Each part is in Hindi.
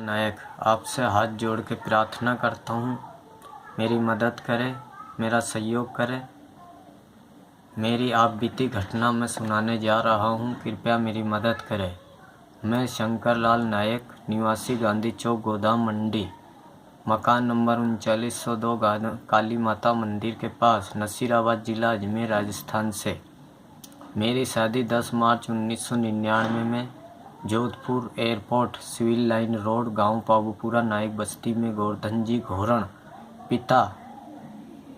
नायक आपसे हाथ जोड़ के प्रार्थना करता हूँ, मेरी मदद करें, मेरा सहयोग करें। मेरी आप बीती घटना में सुनाने जा रहा हूँ, कृपया मेरी मदद करें। मैं शंकर लाल नायक, निवासी गांधी चौक, गोदाम मंडी, मकान नंबर 3902 काली माता मंदिर के पास, नसीराबाद जिला अजमेर राजस्थान से। मेरी शादी 10 मार्च 1999 में Jodhpur airport civil line road, गांव पाबूपुरा, नायक बस्ती में गोवर्धन जी घोरण, पिता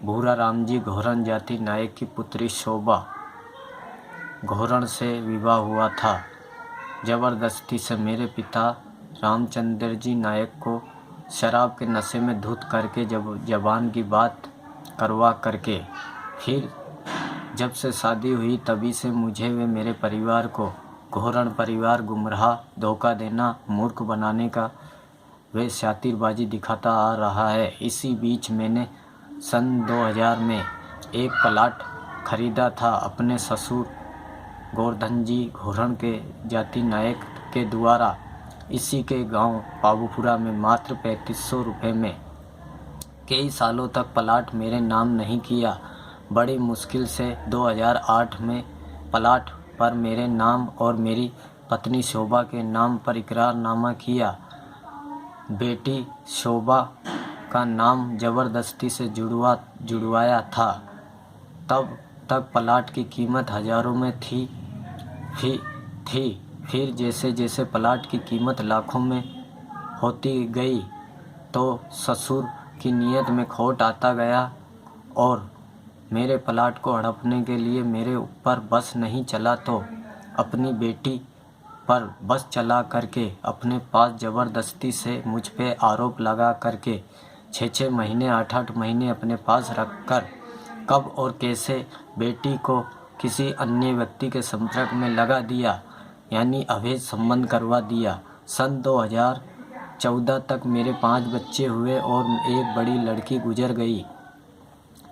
भूरा राम जी घोरण, जाति नायक की पुत्री शोभा घोरण से विवाह हुआ था। जबरदस्ती से मेरे पिता रामचंद्र जी नायक को शराब के नशे में धुत करके जबान की बात करवा करके, फिर जब से शादी हुई तभी से मुझे व मेरे परिवार को घोरण परिवार गुमराह, धोखा देना, मूर्ख बनाने का वे शातिरबाजी दिखाता आ रहा है। इसी बीच मैंने सन 2000 में एक प्लाट खरीदा था अपने ससुर गोवर्धन जी घोरण के जाति नायक के द्वारा, इसी के गांव पाबूपुरा में मात्र 3500 रुपये में। कई सालों तक प्लाट मेरे नाम नहीं किया। बड़ी मुश्किल से 2008 में प्लाट पर मेरे नाम और मेरी पत्नी शोभा के नाम पर इकरारनामा किया। बेटी शोभा का नाम ज़बरदस्ती से जुड़वाया था। तब तक प्लाट की कीमत हज़ारों में थी। फिर जैसे जैसे प्लाट की कीमत लाखों में होती गई तो ससुर की नीयत में खोट आता गया और मेरे प्लाट को हड़पने के लिए मेरे ऊपर बस नहीं चला तो अपनी बेटी पर बस चला करके अपने पास ज़बरदस्ती से मुझ पे आरोप लगा करके 6-6 महीने 8-8 महीने अपने पास रखकर कब और कैसे बेटी को किसी अन्य व्यक्ति के संपर्क में लगा दिया, यानी अवैध संबंध करवा दिया। सन 2014 तक मेरे 5 बच्चे हुए और एक बड़ी लड़की गुजर गई।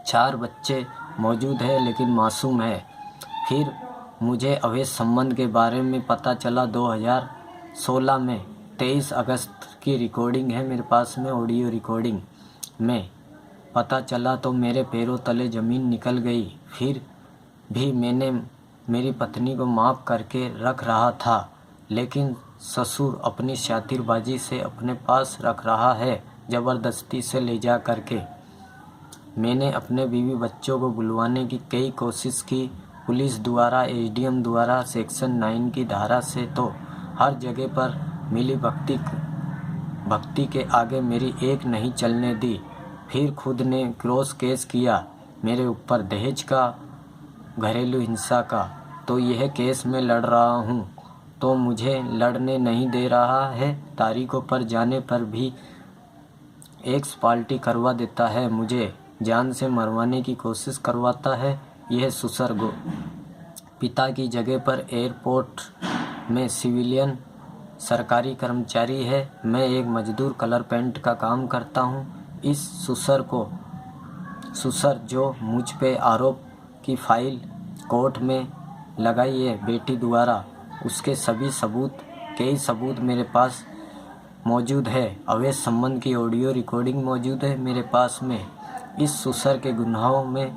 4 बच्चे मौजूद है लेकिन मासूम है। फिर मुझे अवैध संबंध के बारे में पता चला 2016 में। 23 अगस्त की रिकॉर्डिंग है मेरे पास में, ऑडियो रिकॉर्डिंग में पता चला तो मेरे पैरों तले ज़मीन निकल गई। फिर भी मैंने मेरी पत्नी को माफ़ करके रख रहा था, लेकिन ससुर अपनी शातिरबाजी से अपने पास रख रहा है, ज़बरदस्ती से ले जा करके। मैंने अपने बीवी बच्चों को बुलवाने की कई कोशिश की, पुलिस द्वारा, एसडीएम द्वारा, सेक्शन 9 की धारा से, तो हर जगह पर मिली भक्ति के आगे मेरी एक नहीं चलने दी। फिर खुद ने क्रॉस केस किया मेरे ऊपर, दहेज का, घरेलू हिंसा का। तो यह केस मैं लड़ रहा हूँ तो मुझे लड़ने नहीं दे रहा है। तारीखों पर जाने पर भी एक्स पार्टी करवा देता है, मुझे जान से मरवाने की कोशिश करवाता है। यह सुसर पिता की जगह पर एयरपोर्ट में सिविलियन सरकारी कर्मचारी है। मैं एक मजदूर कलर पेंट का काम करता हूँ। इस सुसर जो मुझ पे आरोप की फाइल कोर्ट में लगाई है बेटी द्वारा, उसके सभी सबूत, कई सबूत मेरे पास मौजूद है। अवैध संबंध की ऑडियो रिकॉर्डिंग मौजूद है मेरे पास में। इस सुसर के गुनाहों में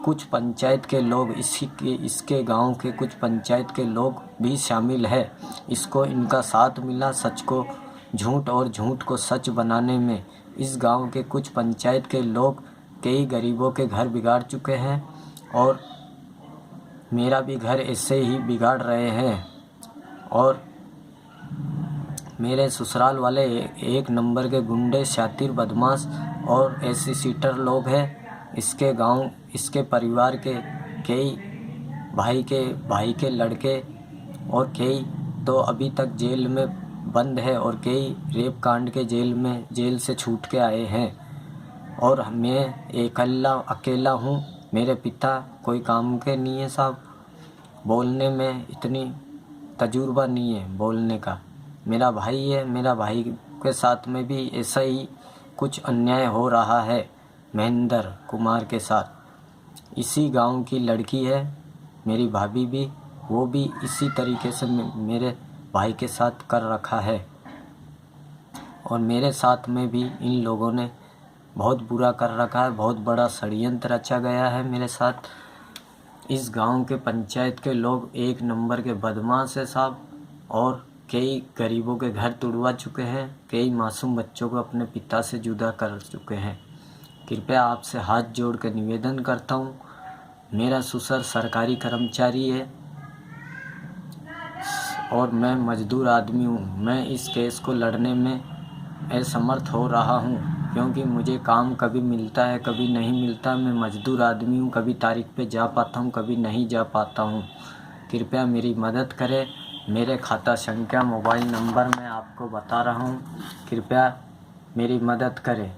कुछ पंचायत के लोग, इसके गांव के कुछ पंचायत के लोग भी शामिल है। इसको इनका साथ मिला सच को झूठ और झूठ को सच बनाने में। इस गांव के कुछ पंचायत के लोग कई गरीबों के घर बिगाड़ चुके हैं और मेरा भी घर ऐसे ही बिगाड़ रहे हैं। और मेरे ससुराल वाले एक नंबर के गुंडे, शातिर, बदमाश और ऐसे सीटर लोग हैं। इसके गांव, इसके परिवार के कई भाई के लड़के और कई तो अभी तक जेल में बंद है और कई रेप कांड के जेल से छूट के आए हैं। और मैं अकेला हूँ। मेरे पिता कोई काम के नहीं है साहब, बोलने में इतनी तजुर्बा नहीं है बोलने का। मेरा भाई है, मेरा भाई के साथ में भी ऐसा ही कुछ अन्याय हो रहा है महेंद्र कुमार के साथ। इसी गांव की लड़की है मेरी भाभी भी, वो भी इसी तरीके से मेरे भाई के साथ कर रखा है। और मेरे साथ में भी इन लोगों ने बहुत बुरा कर रखा है। बहुत बड़ा षड्यंत्र रचा गया है मेरे साथ। इस गांव के पंचायत के लोग एक नंबर के बदमाश है साहब, और कई गरीबों के घर तुड़वा चुके हैं, कई मासूम बच्चों को अपने पिता से जुदा कर चुके हैं। कृपया आपसे हाथ जोड़ कर निवेदन करता हूँ, मेरा ससुर सरकारी कर्मचारी है और मैं मजदूर आदमी हूँ। मैं इस केस को लड़ने में असमर्थ हो रहा हूँ, क्योंकि मुझे काम कभी मिलता है कभी नहीं मिलता। मैं मजदूर आदमी हूँ, कभी तारीख पे जा पाता हूँ कभी नहीं जा पाता हूँ। कृपया मेरी मदद करें। मेरे खाता संख्या मोबाइल नंबर मैं आपको बता रहा हूँ, कृपया मेरी मदद करें।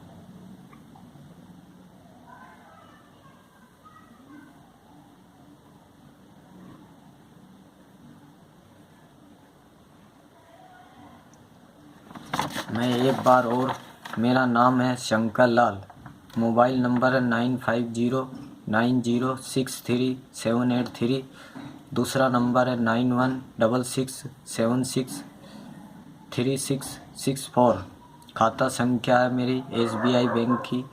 मैं एक बार और, मेरा नाम है शंकर लाल, मोबाइल नंबर है 9509063783। दूसरा नंबर है 9166763664। खाता संख्या है मेरी SBI बैंक की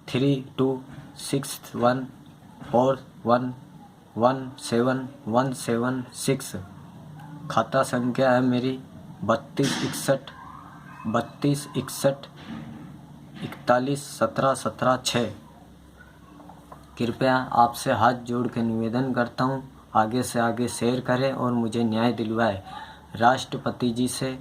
326141171716। खाता संख्या है मेरी 3261411717 कृपया आपसे हाथ जोड़ के निवेदन करता हूँ, आगे से आगे शेयर करें और मुझे न्याय दिलवाए। राष्ट्रपति जी से,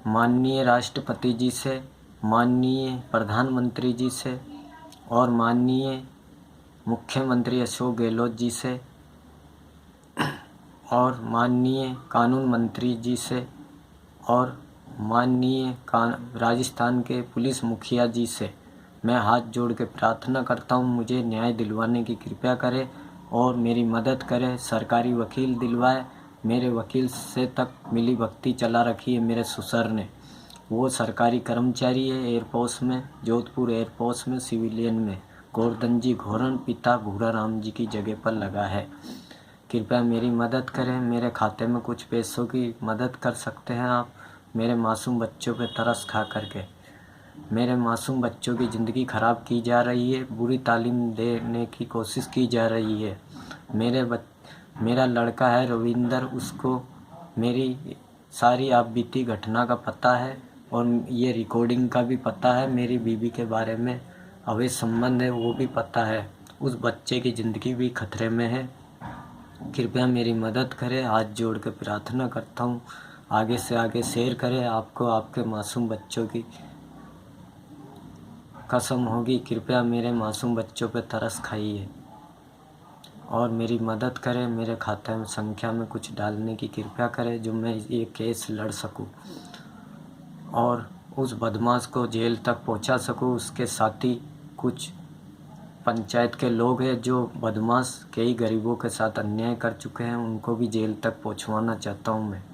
माननीय राष्ट्रपति जी से, माननीय प्रधानमंत्री जी से और माननीय मुख्यमंत्री अशोक गहलोत जी से और माननीय कानून मंत्री जी से और माननीय राजस्थान के पुलिस मुखिया जी से मैं हाथ जोड़ के प्रार्थना करता हूँ, मुझे न्याय दिलवाने की कृपया करें और मेरी मदद करें। सरकारी वकील दिलवाए। मेरे वकील से तक मिली भक्ति चला रखी है मेरे ससुर ने। वो सरकारी कर्मचारी है एयरपोर्ट में, जोधपुर एयरपोर्ट में, सिविलियन में। गोवर्धन जी घोरन पिता भूरा राम जी की जगह पर लगा है। कृपया मेरी मदद करें। मेरे खाते में कुछ पैसों की मदद कर सकते हैं आप। मेरे मासूम बच्चों पे तरस खा करके मेरे मासूम बच्चों की ज़िंदगी ख़राब की जा रही है, बुरी तालीम देने की कोशिश की जा रही है। मेरा लड़का है रविंदर, उसको मेरी सारी आप बीती घटना का पता है और ये रिकॉर्डिंग का भी पता है। मेरी बीवी के बारे में अवैध संबंध है वो भी पता है। उस बच्चे की ज़िंदगी भी खतरे में है। कृपया मेरी मदद करें, हाथ जोड़ के प्रार्थना करता हूँ, आगे से आगे शेयर करें। आपको आपके मासूम बच्चों की कसम होगी, कृपया मेरे मासूम बच्चों पे तरस खाइए और मेरी मदद करें। मेरे खाते में संख्या में कुछ डालने की कृपया करें, जो मैं ये केस लड़ सकूं और उस बदमाश को जेल तक पहुंचा सकूं। उसके साथी कुछ पंचायत के लोग हैं जो बदमाश कई गरीबों के साथ अन्याय कर चुके हैं, उनको भी जेल तक पहुंचवाना चाहता हूं मैं।